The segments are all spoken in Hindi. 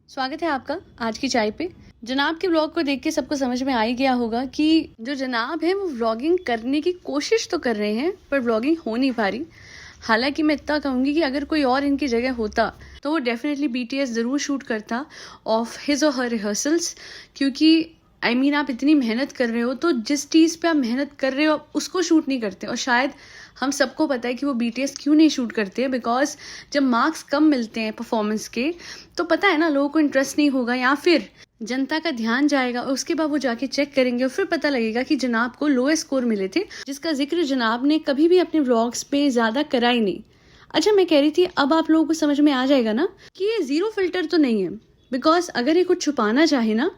स्वागत है आपका आज की चाय पे। जनाब के व्लॉग को देख के सबको समझ में आ ही गया होगा कि जो जनाब है वो व्लॉगिंग करने की कोशिश तो कर रहे हैं पर व्लॉगिंग हो नहीं पा रही। हालांकि मैं इतना कहूँगी कि अगर कोई और इनकी जगह होता तो वो डेफिनेटली BTS ज़रूर शूट करता ऑफ हिज और हर रिहर्सल्स, क्योंकि आप इतनी मेहनत कर रहे हो तो जिस चीज़ पे आप मेहनत कर रहे हो उसको शूट नहीं करते। और शायद हम सबको पता है कि वो BTS क्यों नहीं शूट करते हैं, बिकॉज जब मार्क्स कम मिलते हैं परफॉर्मेंस के तो पता है ना लोगों को इंटरेस्ट नहीं होगा या फिर जनता का ध्यान जाएगा और उसके बाद वो जाके चेक करेंगे और फिर पता लगेगा कि जनाब को लोएस्ट स्कोर मिले थे, जिसका जिक्र जनाब ने कभी भी अपने व्लॉग्स पे ज्यादा करा ही नहीं। अच्छा, मैं कह रही थी अब आप लोगों को समझ में आ जाएगा ना कि ये जीरो फिल्टर तो नहीं है, बिकॉज अगर ये कुछ छुपाना चाहे ना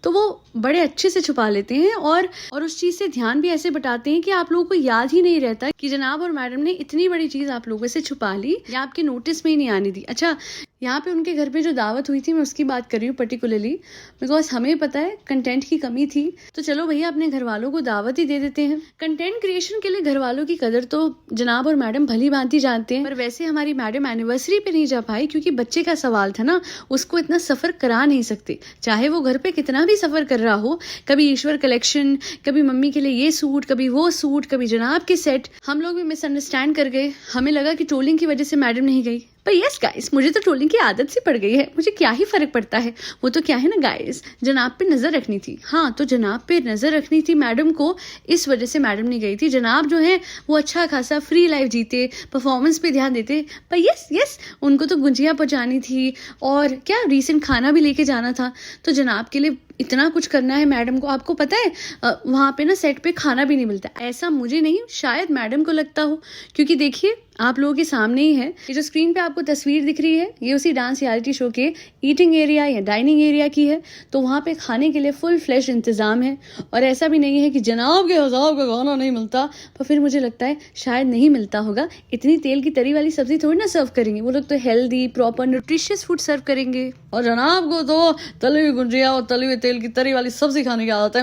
तो वो बड़े अच्छे से छुपा लेते हैं और उस चीज से ध्यान भी ऐसे बटाते हैं कि आप लोगों को याद ही नहीं रहता कि जनाब और मैडम ने इतनी बड़ी चीज आप लोगों से छुपा ली या आपके नोटिस में ही नहीं आने दी। अच्छा, यहाँ पे उनके घर पे जो दावत हुई थी मैं उसकी बात कर रही हूँ पर्टिकुलरली, बिकॉज हमें पता है कंटेंट की कमी थी तो चलो भैया अपने घर वालों को दावत ही दे देते हैं। कंटेंट क्रिएशन के लिए घर वालों की कदर तो जनाब और मैडम भली भांति जानते हैं, पर वैसे हमारी मैडम एनिवर्सरी पे नहीं जा पाई क्योंकि बच्चे का सवाल था ना, उसको इतना सफर करा नहीं सकते चाहे वो घर पे कितना भी सफर कर रहा हो। कभी ईश्वर कलेक्शन, कभी मम्मी के लिए ये सूट, कभी वो सूट, कभी जनाब के सेट। हम लोग भी मिसअंडरस्टैंड कर गए, हमें लगा कि ट्रोलिंग की वजह से मैडम नहीं गई, पर यस गाइस मुझे तो ट्रोलिंग की आदत सी पड़ गई है, मुझे क्या ही फर्क पड़ता है। वो तो क्या है ना गाइस, जनाब पे नजर रखनी थी। हाँ, तो जनाब पे नजर रखनी थी मैडम को, इस वजह से मैडम नहीं गई थी। जनाब जो है वो अच्छा खासा फ्री लाइफ जीते, परफॉर्मेंस पे ध्यान देते, पर यस उनको तो गुंजिया पहुंचानी थी और क्या रिसेंट खाना भी लेके जाना था, तो जनाब के लिए इतना कुछ करना है मैडम को। आपको पता है वहां पे ना सेट पे खाना भी नहीं मिलता, ऐसा मुझे नहीं शायद मैडम को लगता हो, क्योंकि देखिए आप लोगों के सामने ही है ये जो स्क्रीन पे आपको तस्वीर दिख रही है, ये उसी डांस रियलिटी शो के ईटिंग एरिया या डाइनिंग एरिया की है। तो वहां पे खाने के लिए फुल फ्लैश इंतजाम है और ऐसा भी नहीं है कि जनाब के हिसाब का खाना नहीं मिलता, पर फिर मुझे लगता है शायद नहीं मिलता होगा। इतनी तेल की तरी वाली सब्जी थोड़ी ना सर्व करेंगे वो लोग, तो हेल्दी प्रॉपर न्यूट्रिशियस फूड सर्व करेंगे और जनाब को तो तली हुई गुंजिया और तली हुई तेल की तरी वाली सब्जी खाने की आदत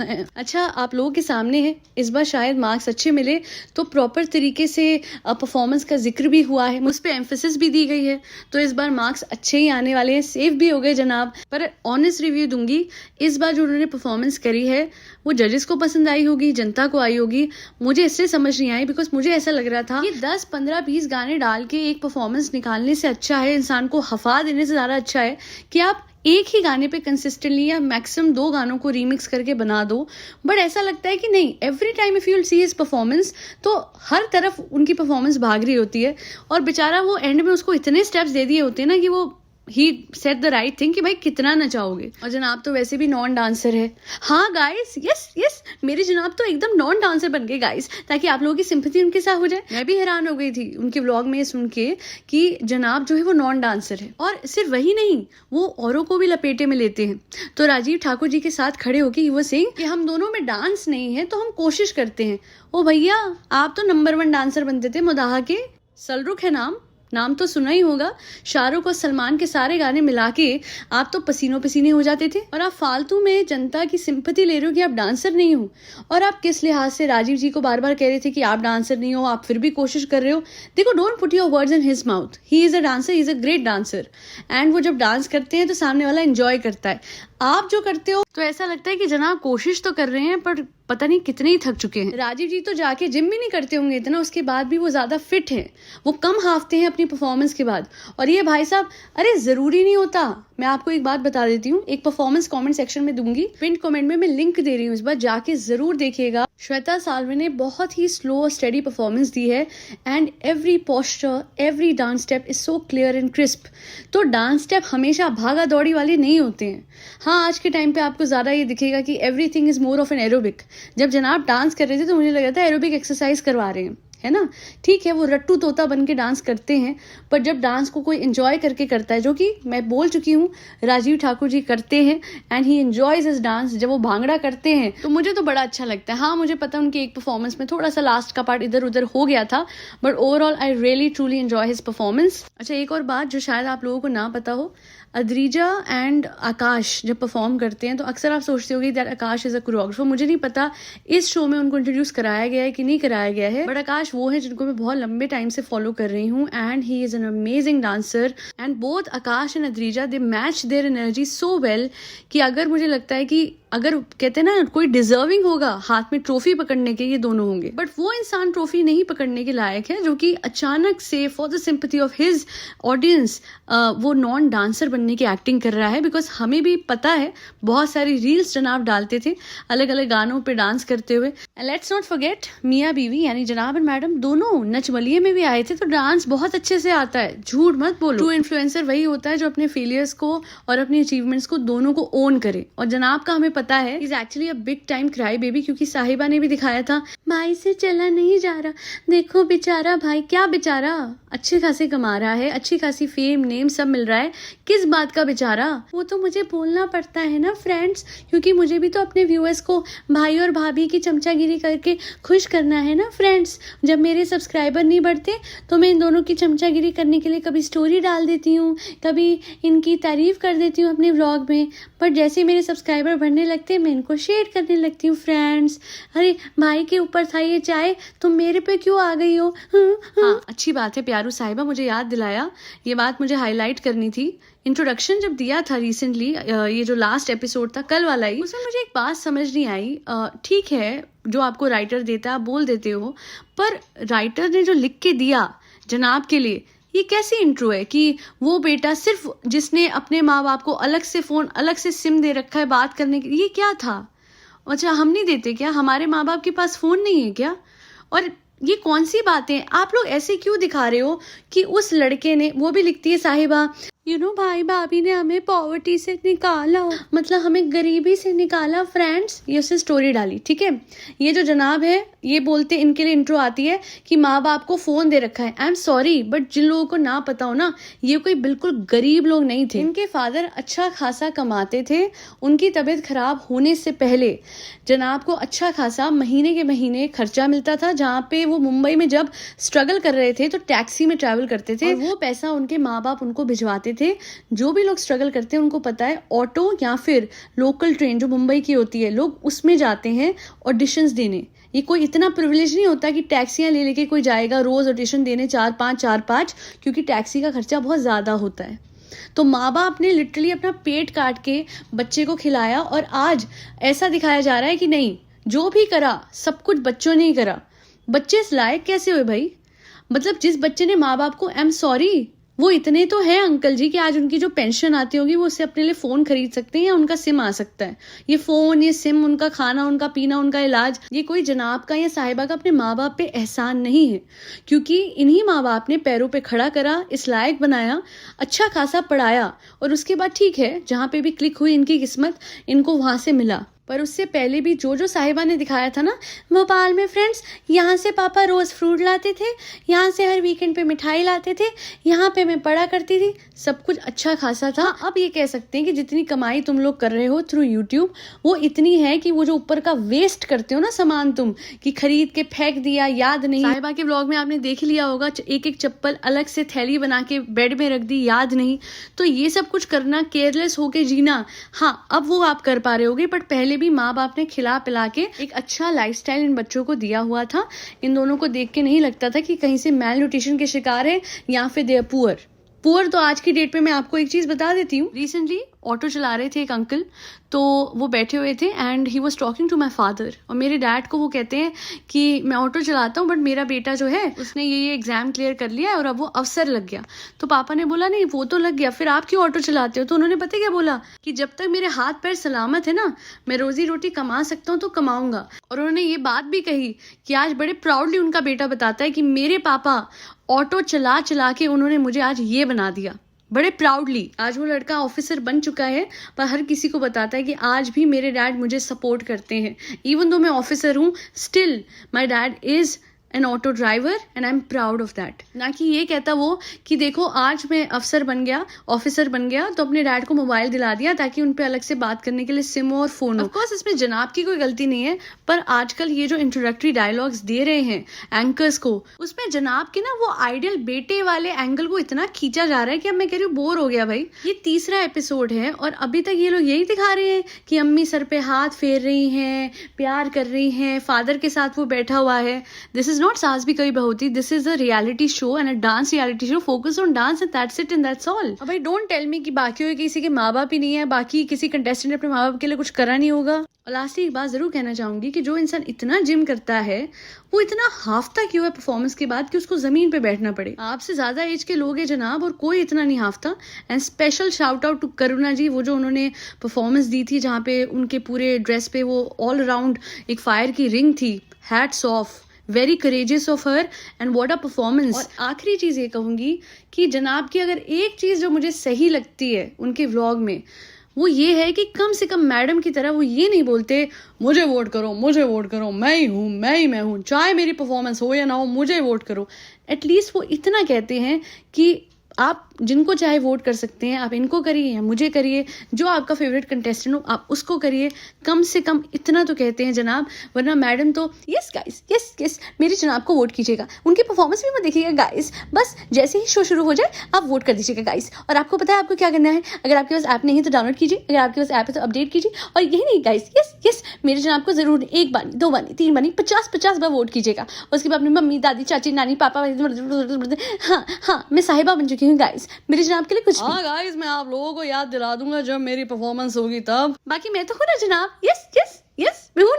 है। अच्छा, आप लोगों के सामने है, इस बार शायद मार्क्स अच्छे मिले तो प्रॉपर तरीके से परफॉर्मेंस का जिक्र भी हुआ है, उस पर एम्फेसिस भी दी गई है, तो इस बार मार्क्स अच्छे ही आने वाले हैं। सेफ भी हो गए जनाब, पर ऑनेस्ट रिव्यू दूंगी, इस बार जो उन्होंने परफॉर्मेंस करी है वो जजेस को पसंद आई होगी, जनता को आई होगी। मुझे इसलिए समझ नहीं आई बिकॉज मुझे ऐसा लग रहा था कि 10, 15, 20 गाने डाल के एक परफॉर्मेंस निकालने से अच्छा है, इंसान को हफा देने से ज्यादा अच्छा है कि आप एक ही गाने पे कंसिस्टेंटली या मैक्सिमम 2 गानों को रीमिक्स करके बना दो। बट ऐसा लगता है कि नहीं, every time if you see his performance तो हर तरफ उनकी परफॉर्मेंस भाग रही होती है और बेचारा वो एंड में उसको इतने स्टेप्स दे दिए होते हैं ना कि वो ही सेट द राइट थिंग कि भाई कितना नचाओगे। और जनाब तो वैसे भी नॉन डांसर है। हाँ गाइस, यस मेरे जनाब तो एकदम नॉन डांसर बन गए गाइस, ताकि आप लोगों की सिंपैथी उनके साथ हो जाए। मैं भी हैरान हो गई थी उनके व्लॉग में सुन के कि जनाब जो है वो नॉन डांसर है, और सिर्फ वही नहीं वो औरों को भी लपेटे में लेते हैं। तो राजीव ठाकुर जी के साथ खड़े होकर ही वो सिंह कि हम दोनों में डांस नहीं है तो हम कोशिश करते हैं। ओ भैया, आप तो नंबर 1 डांसर बनते थे मुदाहा के। सलरुख है नाम तो सुना ही होगा। शाहरुख और सलमान के सारे गाने मिला के आप तो पसीनों पसीने हो जाते थे, और आप फालतू में जनता की सिंपैथी ले रहे हो कि आप डांसर नहीं हो। और आप किस लिहाज से राजीव जी को बार बार कह रहे थे कि आप डांसर नहीं हो, आप फिर भी कोशिश कर रहे हो। देखो, don't put your words in his mouth, he is a dancer, he is a great dancer, and वो जब डांस करते हैं तो सामने वाला एंजॉय करता है। आप जो करते हो तो ऐसा लगता है कि जनाब कोशिश तो कर रहे हैं पर पता नहीं कितने ही थक चुके हैं। राजीव जी तो जाके जिम भी नहीं करते होंगे इतना, उसके बाद भी वो ज्यादा फिट हैं, वो कम हाफते हैं अपनी परफॉर्मेंस के बाद। और ये भाई साहब, अरे जरूरी नहीं होता। मैं आपको एक बात बता देती हूँ, एक परफॉर्मेंस कमेंट सेक्शन में दूंगी, पिन कमेंट में मैं लिंक दे रही हूँ, इस बार जाके जरूर देखिएगा। श्वेता साल्वे ने बहुत ही स्लो और स्टेडी परफॉर्मेंस दी है, and every posture, every dance step is so clear and crisp. तो डांस स्टेप हमेशा भागा दौड़ी वाले नहीं होते हैं। हाँ, आज के टाइम पे आपको ज्यादा ये दिखेगा कि everything is more of an aerobic. जब जनाब डांस कर रहे थे तो मुझे लगा था एरोबिक एक्सरसाइज करवा रहे हैं, है ना। ठीक है, वो रट्टू तोता बन के डांस करते हैं, पर जब डांस को कोई एंजॉय करके करता है, जो कि मैं बोल चुकी हूँ राजीव ठाकुर जी करते हैं, and he enjoys his dance. जब वो भांगड़ा करते हैं तो मुझे तो बड़ा अच्छा लगता है। हाँ, मुझे पता उनकी एक परफॉर्मेंस में थोड़ा सा लास्ट का पार्ट इधर उधर हो गया था, but overall I really truly enjoy his performance. अच्छा, एक और बात जो शायद आप लोगों को ना पता हो, अद्रिजा एंड आकाश जब परफॉर्म करते हैं तो अक्सर आप सोचते होगे that Akash is a choreographer. मुझे नहीं पता इस शो में उनको इंट्रोड्यूस कराया गया है कि नहीं कराया गया है, बट आकाश वो है जिनको मैं बहुत लंबे टाइम से फॉलो कर रही हूँ and he is an amazing dancer. And both Akash and Adrija they match their energy so well कि अगर मुझे लगता है कि अगर कहते हैं ना कोई डिजर्विंग होगा हाथ में ट्रॉफी पकड़ने के, ये दोनों होंगे। बट वो इंसान ट्रॉफी नहीं पकड़ने के लायक है जो कि अचानक से for the sympathy of his audience वो नॉन डांसर बनने की एक्टिंग कर रहा है। बिकॉज हमें भी पता है बहुत सारी रील्स जनाब डालते थे अलग अलग गानों पे डांस करते हुए। लेट्स नॉट फॉरगेट मियाँ बीवी यानी जनाब एंड मैडम दोनों नच बलिए में भी आए थे, तो डांस बहुत अच्छे से आता है, झूठ मत बोलो। ट्रू इन्फ्लुएंसर वही होता है जो अपने फेलियर्स को और अपनी अचीवमेंट्स को दोनों को ओन करे। और जनाब का हमें पता है is actually a big time cry baby, क्योंकि साहिबा ने भी दिखाया था भाई से चला नहीं जा रहा, देखो बेचारा भाई, क्या बेचारा, अच्छे खासे कमा रहा है, अच्छी खासी फेम नेम सब मिल रहा है, किस बात का बेचारा। वो तो मुझे बोलना पड़ता है ना फ्रेंड्स, क्योंकि मुझे भी तो अपने व्यूअर्स को भाई और भाभी की चमचागिरी करके खुश करना है ना फ्रेंड्स। जब मेरे सब्सक्राइबर नहीं बढ़ते तो मैं इन दोनों की चमचागिरी करने के लिए कभी स्टोरी डाल देती हूँ, कभी इनकी तारीफ कर देती हूँ अपने व्लॉग में, पर जैसे मेरे सब्सक्राइबर बढ़ने लगते हैं मैं इनको शेयर करने लगती हूँ फ्रेंड्स। अरे भाई के ऊपर था ये चाय, तुम मेरे पे क्यों आ गई हो? हाँ अच्छी बात है प्यारू साहिबा, मुझे याद दिलाया, ये बात मुझे हाईलाइट करनी थी। इंट्रोडक्शन जब दिया था रिसेंटली, ये जो लास्ट एपिसोड था कल वाला ही, उसमें मुझे एक बात समझ नहीं आई। ठीक है जो आपको राइटर देता है आप बोल देते हो, पर राइटर ने जो लिख के दिया जनाब के लिए, ये कैसी इंट्रो है कि वो बेटा सिर्फ जिसने अपने माँ बाप को अलग से फोन अलग से सिम दे रखा है बात करने के, ये क्या था? अच्छा हम नहीं देते क्या? हमारे माँ बाप के पास फोन नहीं है क्या? और ये कौन सी बातें आप लोग ऐसे क्यों दिखा रहे हो कि उस लड़के ने, वो भी लिखती है साहिबा, भाई भाभी ने हमें पॉवर्टी से निकाला, मतलब हमें गरीबी से निकाला फ्रेंड्स, ये उसने स्टोरी डाली। ठीक है, ये जो जनाब है ये बोलते इनके लिए इंट्रो आती है कि माँ बाप को फोन दे रखा है। आई एम सॉरी बट जिन लोगों को ना पता हो ना, ये कोई बिल्कुल गरीब लोग नहीं थे, इनके फादर अच्छा खासा कमाते थे। उनकी तबीयत खराब होने से पहले जनाब को अच्छा खासा महीने के महीने खर्चा मिलता था, जहाँ पे वो मुंबई में जब स्ट्रगल कर रहे थे तो टैक्सी में ट्रैवल करते थे, और वो पैसा उनके माँ बाप उनको भिजवाते थे। जो भी लोग स्ट्रगल करते हैं उनको पता है, ऑटो या फिर लोकल ट्रेन जो मुंबई की होती है, लोग उसमें जाते हैं ऑडिशंस देने। ये कोई इतना प्रिविलेज नहीं होता कि टैक्सियां ले लेके कोई जाएगा रोज ऑडिशन देने 4-5, क्योंकि टैक्सी का खर्चा बहुत ज्यादा होता है। तो माँ बाप ने लिटरली अपना पेट काट के बच्चे को खिलाया, और आज ऐसा दिखाया जा रहा है कि नहीं, जो भी करा सब कुछ बच्चों ने ही करा। बच्चे इस लायक कैसे हुए भाई? मतलब जिस बच्चे ने माँ बाप को, आई एम सॉरी, वो इतने तो है अंकल जी कि आज उनकी जो पेंशन आती होगी वो उससे अपने लिए फोन खरीद सकते हैं या उनका सिम आ सकता है। ये फोन, ये सिम, उनका खाना, उनका पीना, उनका इलाज, ये कोई जनाब का या साहिबा का अपने माँ बाप पे एहसान नहीं है, क्योंकि इन्हीं माँ बाप ने पैरों पे खड़ा करा, इस लायक बनाया, अच्छा खासा पढ़ाया, और उसके बाद ठीक है जहाँ पे भी क्लिक हुई इनकी किस्मत, इनको वहां से मिला। पर उससे पहले भी जो साहिबा ने दिखाया था ना भोपाल में फ्रेंड्स, यहाँ से पापा रोज फ्रूट लाते थे, यहाँ से हर वीकेंड पे मिठाई लाते थे, यहाँ पे मैं पढ़ा करती थी, सब कुछ अच्छा खासा था। अब ये कह सकते हैं कि जितनी कमाई तुम लोग कर रहे हो थ्रू यूट्यूब, वो इतनी है कि वो जो ऊपर का वेस्ट करते हो ना सामान तुम, कि खरीद के फेंक दिया, याद नहीं। साहिबा के व्लॉग में आपने देख लिया होगा, एक एक चप्पल अलग से थैली बना के बेड में रख दी, याद नहीं। तो ये सब कुछ करना, केयरलेस होके जीना, हाँ अब वो आप कर पा रहे होगे, बट पहले भी माँ बाप ने खिला पिला के एक अच्छा लाइफस्टाइल इन बच्चों को दिया हुआ था। इन दोनों को देख के नहीं लगता था कि कहीं से मैल न्यूट्रिशन के शिकार है या फिर दे पुअर। तो आज की डेट पे मैं आपको एक चीज बता देती हूँ। रिसेंटली ऑटो चला रहे थे एक अंकल, तो वो बैठे हुए थे and he was talking to my father, और मेरे डैड को वो कहते हैं कि मैं ऑटो चलाता हूँ बट मेरा बेटा जो है उसने ये एग्जाम क्लियर कर लिया है और अब वो अफसर लग गया। तो पापा ने बोला नहीं वो तो लग गया, फिर आप क्यों ऑटो चलाते हो? तो उन्होंने पता क्या बोला कि जब तक मेरे हाथ पैर सलामत है ना, मैं रोजी रोटी कमा सकता हूँ तो कमाऊंगा। और उन्होंने ये बात भी कही कि आज बड़े प्राउडली उनका बेटा बताता है कि मेरे पापा ऑटो चला चला के उन्होंने मुझे आज ये बना दिया, बड़े प्राउडली। आज वो लड़का ऑफिसर बन चुका है, पर हर किसी को बताता है कि आज भी मेरे डैड मुझे सपोर्ट करते हैं, इवन दो मैं ऑफिसर हूँ, still my dad is an auto driver and I am proud of that. ना कि ये कहता वो कि देखो आज मैं अफसर बन गया, ऑफिसर बन गया, तो अपने डैड को मोबाइल दिला दिया ताकि उन पे अलग से बात करने के लिए सिम और फोन हो। ऑफ कोर्स इसमें जनाब की कोई गलती नहीं है, पर आजकल ये जो इंट्रोडक्टरी डायलॉग्स दे रहे हैं एंकर्स को, उसमें जनाब के ना वो आइडियल बेटे वाले एंगल को इतना खींचा जा रहा है कि अब मैं कह रही हूँ बोर हो गया भाई। ये तीसरा एपिसोड है और अभी तक ये लोग यही दिखा रहे हैं कि अम्मी सर पे हाथ फेर रही हैं, प्यार कर रही हैं, फादर के साथ वो बैठा हुआ है। This is not Saas Bhi Kabhi बहुती, this is a reality show and a dance reality show, focus on dance and that's it and that's all. अब भाई डोंट टेल मी कि बाकी किसी के माँ बाप ही नहीं है, बाकी किसी कंटेस्टेंट ने अपने माँ बाप के लिए कुछ करा नहीं होगा। और लास्टली एक बात जरूर कहना चाहूंगी कि जो इंसान इतना जिम करता है वो इतना हाफता क्यों है परफॉर्मेंस के बाद कि उसको जमीन पे बैठना पड़े। आपसे ज्यादा एज के लोग हैं जनाब और कोई इतना नहीं हाफता। And special shout out to Karuna ji, वो जो उन्होंने परफॉर्मेंस दी थी जहाँ पे उनके पूरे ड्रेस पे वो ऑल अराउंड एक फायर की रिंग थी। Hats off, very courageous of her and what a performance. और आखिरी चीज ये कहूंगी कि जनाब की अगर एक चीज जो मुझे सही लगती है उनके व्लॉग में, वो ये है कि कम से कम मैडम की तरह वो ये नहीं बोलते मुझे वोट करो, मुझे वोट करो, मैं ही हूँ, मैं हूँ, चाहे मेरी परफॉर्मेंस हो या ना हो मुझे वोट करो। एटलीस्ट वो इतना कहते हैं कि आप जिनको चाहे वोट कर सकते हैं, आप इनको करिए या मुझे करिए, जो आपका फेवरेट कंटेस्टेंट हो आप उसको करिए। कम से कम इतना तो कहते हैं जनाब, वरना मैडम तो यस गाइस, यस यस मेरे जनाब को वोट कीजिएगा, उनकी परफॉर्मेंस भी मत देखिएगा गाइस, बस जैसे ही शो शुरू हो जाए आप वोट कर दीजिएगा गाइस। और आपको पता है आपको क्या करना है, अगर आपके पास ऐप नहीं है तो डाउनलोड कीजिए, अगर आपके पास ऐप है तो अपडेट कीजिए। और यही नहीं गाइस, यस यस मेरे जनाब को जरूर एक बार नहीं, 2 बार नहीं, 3 बार नहीं, 50 बार वोट कीजिएगा। उसके बाद अपनी मम्मी, दादी, चाची, नानी, पापा, हाँ मैं साहिबा बन चुकी हूँ गाइस, मेरे जनाब के लिए कुछ। हाँ गाइस मैं आप लोगों को याद दिला दूंगा जब मेरी परफॉर्मेंस होगी तब। बाकी मैं तो हूँ ना जनाब, यस यस यस मैं हूँ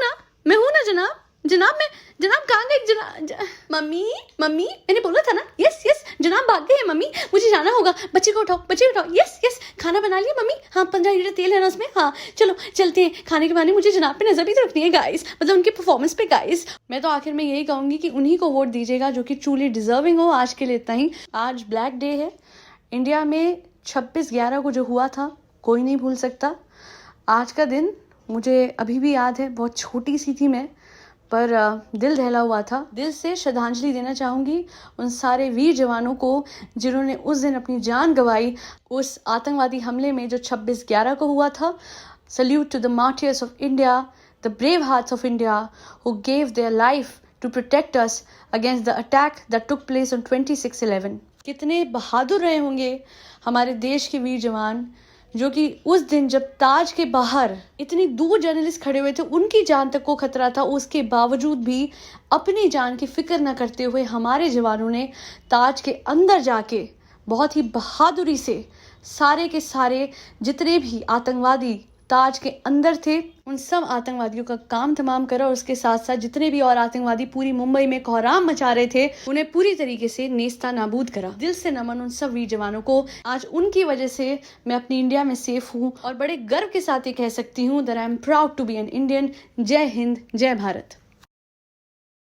ना जनाब। जनाब कहाँ गए मम्मी मैंने बोला था ना, यस यस जनाब भाग गए हैं मम्मी, मुझे जाना होगा, बच्चे को उठाओ, यस यस खाना बना लिया मम्मी, हाँ 15 लीटर तेल है ना उसमें, हाँ चलो चलते हैं। खाने के बहाने मुझे जनाब पे नजर भी तो रखनी है गाइस, मतलब उनकी परफॉर्मेंस पे गाइस। मैं तो आखिर में यही कहूंगी कि उन्हीं को वोट दीजिएगा जो कि ट्रूली डिजर्विंग हो। आज के लिए इतना ही। आज ब्लैक डे है इंडिया में, 26/11 को जो हुआ था कोई नहीं भूल सकता। आज का दिन मुझे अभी भी याद है, बहुत छोटी सी थी मैं, पर दिल दहला हुआ था। दिल से श्रद्धांजलि देना चाहूँगी उन सारे वीर जवानों को जिन्होंने उस दिन अपनी जान गंवाई उस आतंकवादी हमले में जो 26/11 को हुआ था। Salute to the martyrs of India, the brave hearts of India who gave their life to protect us against the attack that took place on 26/11। कितने बहादुर रहे होंगे हमारे देश के वीर जवान, जो कि उस दिन जब ताज के बाहर इतनी दूर जर्नलिस्ट खड़े हुए थे, उनकी जान तक को खतरा था, उसके बावजूद भी अपनी जान की फिक्र न करते हुए हमारे जवानों ने ताज के अंदर जाके बहुत ही बहादुरी से सारे के सारे जितने भी आतंकवादी ताज के अंदर थे उन सब आतंकवादियों का काम तमाम करा। और उसके साथ साथ जितने भी और आतंकवादी पूरी मुंबई में कोहराम मचा रहे थे उन्हें पूरी तरीके से नेस्ता नाबूद करा। दिल से नमन उन सब वीर जवानों को। आज उनकी वजह से मैं अपनी इंडिया में सेफ हूँ और बड़े गर्व के साथ ये कह सकती हूँ that I am proud to be an Indian. जय हिंद, जय भारत।